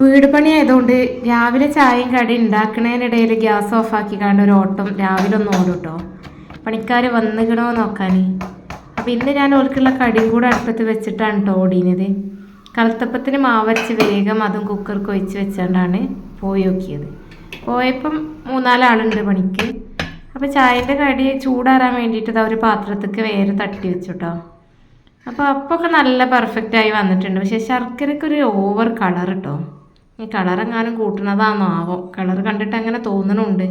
വീട് പണി ആയതുകൊണ്ട് രാവിലെ ചായയും കടി ഉണ്ടാക്കുന്നതിനിടയിൽ ഗ്യാസ് ഓഫാക്കി കണ്ട ഒരു ഓട്ടം രാവിലെ ഒന്ന് ഓടും കേട്ടോ, പണിക്കാർ വന്നിക്കണോ നോക്കാൻ. അപ്പം ഇന്ന് ഞാൻ ഓർക്കുള്ള കടിയും കൂടെ അടുപ്പത്ത് വെച്ചിട്ടാണ് കേട്ടോ ഓടിയത്. കലത്തപ്പത്തിന് മാവരച്ച് വേഗം അതും കുക്കർക്ക് ഒഴിച്ച് വെച്ചുകൊണ്ടാണ് പോയി നോക്കിയത്. പോയപ്പം 3-4 ആളുണ്ട് പണിക്ക്. അപ്പോൾ ചായൻ്റെ കടി ചൂടാറാൻ വേണ്ടിയിട്ട് ഒരു പാത്രത്തേക്ക് വേറെ തട്ടി വെച്ചു കേട്ടോ. അപ്പോൾ അപ്പൊക്കെ നല്ല പെർഫെക്റ്റായി വന്നിട്ടുണ്ട്. പക്ഷേ ശർക്കരയ്ക്ക് ഒരു ഓവർ കളർ കേട്ടോ. ഈ കളറെങ്ങാനും കൂട്ടുന്നതാണോ ആവോ, കളർ കണ്ടിട്ട് അങ്ങനെ തോന്നണുണ്ട്.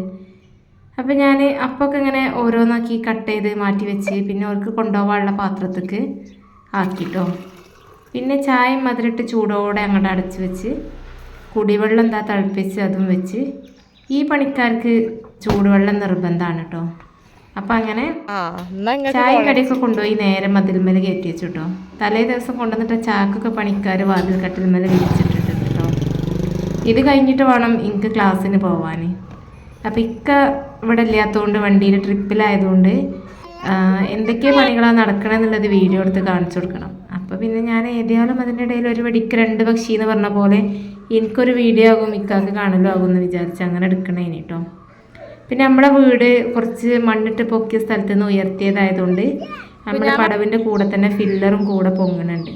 അപ്പോൾ ഞാൻ അപ്പൊക്കെ ഇങ്ങനെ ഓരോന്നാക്കി കട്ട് ചെയ്ത് മാറ്റി വെച്ച് പിന്നെ അവർക്ക് കൊണ്ടുപോകാനുള്ള പാത്രത്തേക്ക് ആക്കിട്ടോ. പിന്നെ ചായയും മധുരട്ട് ചൂടോടെ അങ്ങോട്ട് അടച്ച് വെച്ച് കുടിവെള്ളം തിളപ്പിച്ച് അതും വെച്ച്. ഈ പണിക്കാർക്ക് ചൂടുവെള്ളം നിർബന്ധമാണ് കേട്ടോ. അപ്പം അങ്ങനെ ചായ കടിയൊക്കെ കൊണ്ടുപോയി നേരെ മതിൽമേൽ കയറ്റി വെച്ചു കേട്ടോ. തലേ ദിവസം കൊണ്ടുവന്നിട്ട് ചാക്കൊക്കെ പണിക്കാർ വാതിൽ കട്ടിൽമേൽ വിരിച്ചിട്ടിട്ടുണ്ട് കേട്ടോ. ഇത് കഴിഞ്ഞിട്ട് വേണം എനിക്ക് ക്ലാസ്സിന് പോവാൻ. അപ്പം ഇക്ക ഇവിടെ ഇല്ലാത്തതുകൊണ്ട് വണ്ടിയിൽ ട്രിപ്പിലായതുകൊണ്ട് എന്തൊക്കെ പണികളാണ് നടക്കണമെന്നുള്ളത് വീഡിയോ എടുത്ത് കാണിച്ചു കൊടുക്കണം. അപ്പോൾ പിന്നെ ഞാൻ ഏതായാലും അതിൻ്റെ ഇടയിൽ ഒരു വെടിക്ക് 2 പക്ഷി എന്ന് പറഞ്ഞ പോലെ എനിക്കൊരു വീഡിയോ ആകും ഇക്കാക്ക് കാണലും ആകും എന്ന് വിചാരിച്ച് അങ്ങനെ എടുക്കണേ കേട്ടോ. പിന്നെ നമ്മുടെ വീട് കുറച്ച് മണ്ണിട്ട് പൊക്കിയ സ്ഥലത്ത് നിന്ന് ഉയർത്തിയതായതുകൊണ്ട് നമ്മുടെ പടവിൻ്റെ കൂടെ തന്നെ ഫില്ലറും കൂടെ പൊങ്ങുന്നുണ്ട്.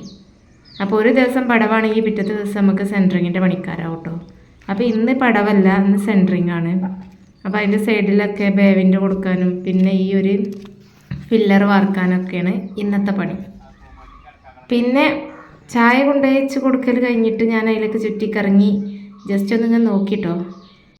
അപ്പോൾ ഒരു ദിവസം പടവാണെങ്കിൽ പിറ്റത്തെ ദിവസം നമുക്ക് സെൻറ്ററിങ്ങിൻ്റെ പണിക്കാരാവും കേട്ടോ. അപ്പോൾ ഇന്ന് പടവല്ല, ഇന്ന് സെൻറ്ററിങ് ആണ്. അപ്പോൾ അതിൻ്റെ സൈഡിലൊക്കെ ബേവിൻ്റെ കൊടുക്കാനും പിന്നെ ഈ ഒരു ഫില്ലർ വാർക്കാനൊക്കെയാണ് ഇന്നത്തെ പണി. പിന്നെ ചായ കൊണ്ടുവച്ച് കൊടുക്കൽ കഴിഞ്ഞിട്ട് ഞാൻ അതിലേക്ക് ചുറ്റിക്കറങ്ങി ജസ്റ്റ് ഒന്ന് നോക്കിട്ടോ.